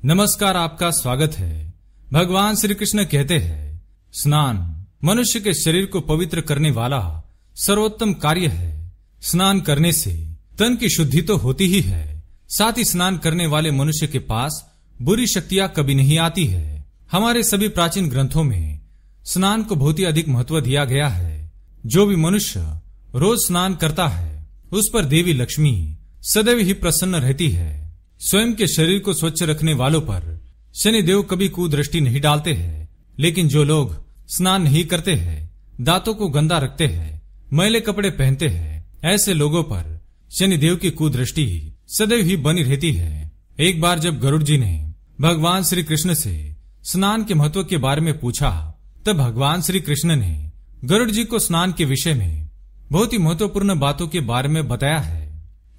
नमस्कार, आपका स्वागत है। भगवान श्री कृष्ण कहते हैं, स्नान मनुष्य के शरीर को पवित्र करने वाला सर्वोत्तम कार्य है। स्नान करने से तन की शुद्धि तो होती ही है, साथ ही स्नान करने वाले मनुष्य के पास बुरी शक्तियां कभी नहीं आती है। हमारे सभी प्राचीन ग्रंथों में स्नान को बहुत ही अधिक महत्व दिया गया है। जो भी मनुष्य रोज स्नान करता है उस पर देवी लक्ष्मी सदैव ही प्रसन्न रहती है। स्वयं के शरीर को स्वच्छ रखने वालों पर शनिदेव कभी कुदृष्टि नहीं डालते हैं, लेकिन जो लोग स्नान नहीं करते हैं, दांतों को गंदा रखते हैं, मैले कपड़े पहनते हैं, ऐसे लोगों पर शनिदेव की कुदृष्टि सदैव ही बनी रहती है। एक बार जब गरुड़ जी ने भगवान श्री कृष्ण से स्नान के महत्व के बारे में पूछा, तब भगवान श्री कृष्ण ने गरुड़ जी को स्नान के विषय में बहुत ही महत्वपूर्ण बातों के बारे में बताया है,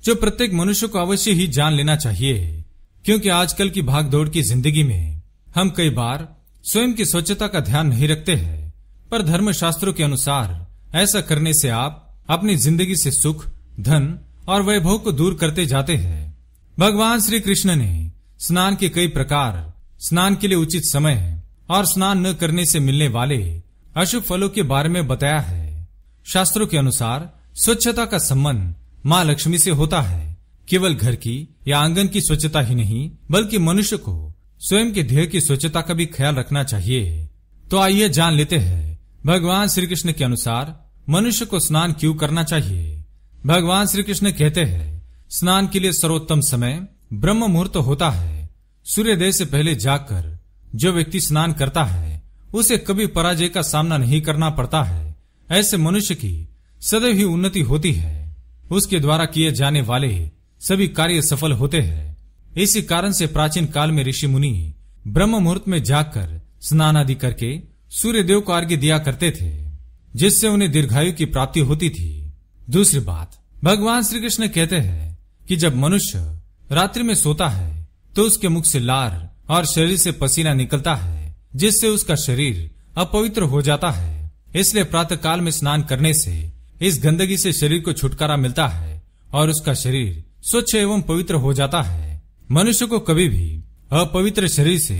जो प्रत्येक मनुष्य को अवश्य ही जान लेना चाहिए। क्योंकि आजकल की भागदौड़ की जिंदगी में हम कई बार स्वयं की स्वच्छता का ध्यान नहीं रखते हैं, पर धर्म शास्त्रों के अनुसार ऐसा करने से आप अपनी जिंदगी से सुख, धन और वैभव को दूर करते जाते हैं। भगवान श्री कृष्ण ने स्नान के कई प्रकार, स्नान के लिए उचित समय और स्नान न करने से मिलने वाले अशुभ फलों के बारे में बताया है। शास्त्रों के अनुसार स्वच्छता का संबंध माँ लक्ष्मी से होता है। केवल घर की या आंगन की स्वच्छता ही नहीं, बल्कि मनुष्य को स्वयं के देह की स्वच्छता का भी ख्याल रखना चाहिए। तो आइए जान लेते हैं भगवान श्री कृष्ण के अनुसार मनुष्य को स्नान क्यों करना चाहिए। भगवान श्री कृष्ण कहते हैं, स्नान के लिए सर्वोत्तम समय ब्रह्म मुहूर्त होता है। सूर्योदय से पहले जागकर जो व्यक्ति स्नान करता है उसे कभी पराजय का सामना नहीं करना पड़ता है। ऐसे मनुष्य की सदैव ही उन्नति होती है। उसके द्वारा किए जाने वाले सभी कार्य सफल होते हैं। इसी कारण से प्राचीन काल में ऋषि मुनि ब्रह्म मुहूर्त में जागकर स्नान आदि करके सूर्यदेव को अर्घ्य दिया करते थे, जिससे उन्हें दीर्घायु की प्राप्ति होती थी। दूसरी बात, भगवान श्री कृष्ण कहते हैं कि जब मनुष्य रात्रि में सोता है तो उसके मुख से लार और शरीर से पसीना निकलता है, जिससे उसका शरीर अपवित्र हो जाता है। इसलिए प्रातः काल में स्नान करने से इस गंदगी से शरीर को छुटकारा मिलता है और उसका शरीर स्वच्छ एवं पवित्र हो जाता है। मनुष्य को कभी भी अपवित्र शरीर से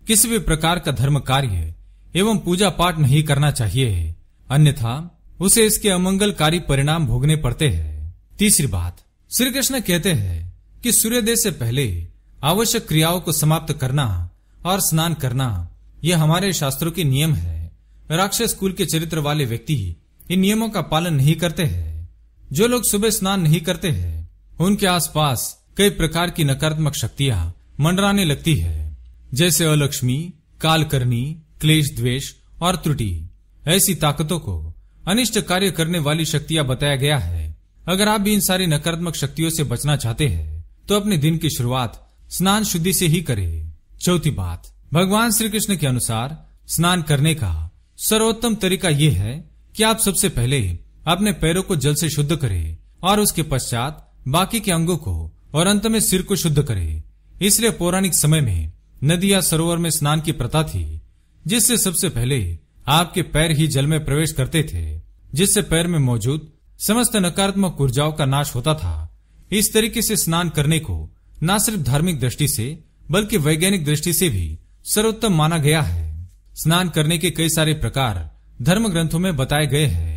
किसी भी प्रकार का धर्म कार्य एवं पूजा पाठ नहीं करना चाहिए, अन्यथा उसे इसके अमंगलकारी परिणाम भोगने पड़ते हैं। तीसरी बात, श्री कृष्ण कहते हैं कि सूर्योदय से पहले आवश्यक क्रियाओं को समाप्त करना और स्नान करना यह हमारे शास्त्रों के नियम है। राक्षस कुल के चरित्र वाले व्यक्ति इन नियमों का पालन नहीं करते हैं। जो लोग सुबह स्नान नहीं करते हैं उनके आसपास कई प्रकार की नकारात्मक शक्तियां मंडराने लगती है, जैसे अलक्ष्मी, कालकर्णी, क्लेश, द्वेष और त्रुटि। ऐसी ताकतों को अनिष्ट कार्य करने वाली शक्तियां बताया गया है। अगर आप भी इन सारी नकारात्मक शक्तियों से बचना चाहते हैं तो अपने दिन की शुरुआत स्नान शुद्धि से ही करें। चौथी बात, भगवान श्री कृष्ण के अनुसार स्नान करने का सर्वोत्तम तरीका यह है कि आप सबसे पहले अपने पैरों को जल से शुद्ध करें और उसके पश्चात बाकी के अंगों को और अंत में सिर को शुद्ध करें। इसलिए पौराणिक समय में नदी या सरोवर में स्नान की प्रथा थी, जिससे सबसे पहले आपके पैर ही जल में प्रवेश करते थे, जिससे पैर में मौजूद समस्त नकारात्मक ऊर्जाओं का नाश होता था। इस तरीके से स्नान करने को न सिर्फ धार्मिक दृष्टि से बल्कि वैज्ञानिक दृष्टि से भी सर्वोत्तम माना गया है। स्नान करने के कई सारे प्रकार धर्म ग्रंथों में बताए गए हैं।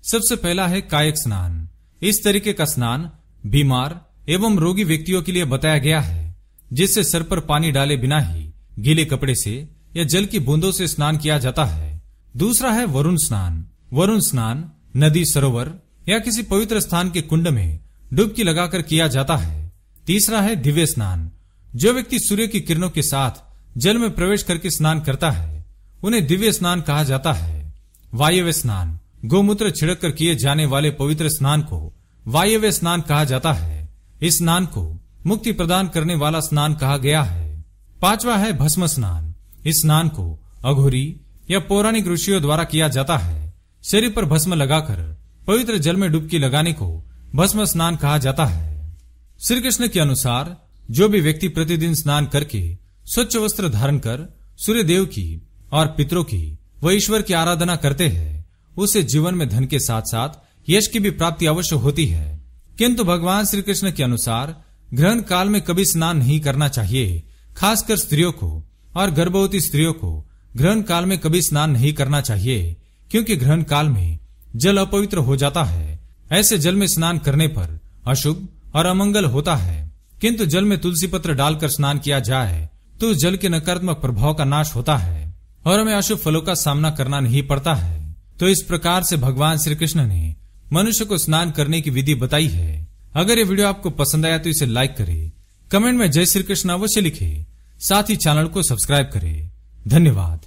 सबसे पहला है कायिक स्नान। इस तरीके का स्नान बीमार एवं रोगी व्यक्तियों के लिए बताया गया है, जिससे सर पर पानी डाले बिना ही गीले कपड़े से या जल की बूंदों से स्नान किया जाता है। दूसरा है वरुण स्नान। वरुण स्नान नदी, सरोवर या किसी पवित्र स्थान के कुंड में डुबकी लगाकर किया जाता है। तीसरा है दिव्य स्नान। जो व्यक्ति सूर्य की किरणों के साथ जल में प्रवेश करके स्नान करता है उन्हें दिव्य स्नान कहा जाता है। वायव्य स्नान, गोमूत्र छिड़क कर किए जाने वाले पवित्र स्नान को वायव्य स्नान कहा जाता है। इस स्नान को मुक्ति प्रदान करने वाला स्नान कहा गया है। पांचवा है भस्म स्नान। इस स्नान को अघोरी या पौराणिक ऋषियों द्वारा किया जाता है। शरीर पर भस्म लगाकर पवित्र जल में डुबकी लगाने को भस्म स्नान कहा जाता है। श्री कृष्ण के अनुसार जो भी व्यक्ति प्रतिदिन स्नान करके स्वच्छ वस्त्र धारण कर सूर्य देव की और पितरों की व ईश्वर की आराधना करते हैं, उसे जीवन में धन के साथ साथ यश की भी प्राप्ति अवश्य होती है। किंतु भगवान श्री कृष्ण के अनुसार ग्रहण काल में कभी स्नान नहीं करना चाहिए, खासकर स्त्रियों को और गर्भवती स्त्रियों को ग्रहण काल में कभी स्नान नहीं करना चाहिए, क्योंकि ग्रहण काल में जल अपवित्र हो जाता है। ऐसे जल में स्नान करने पर अशुभ और अमंगल होता है, किंतु जल में तुलसी पत्र डालकर स्नान किया जाए तो उस जल के नकारात्मक प्रभाव का नाश होता है और हमें अशुभ फलों का सामना करना नहीं पड़ता है। तो इस प्रकार से भगवान श्री कृष्ण ने मनुष्य को स्नान करने की विधि बताई है। अगर ये वीडियो आपको पसंद आया तो इसे लाइक करें, कमेंट में जय श्री कृष्ण अवश्य लिखें, साथ ही चैनल को सब्सक्राइब करें। धन्यवाद।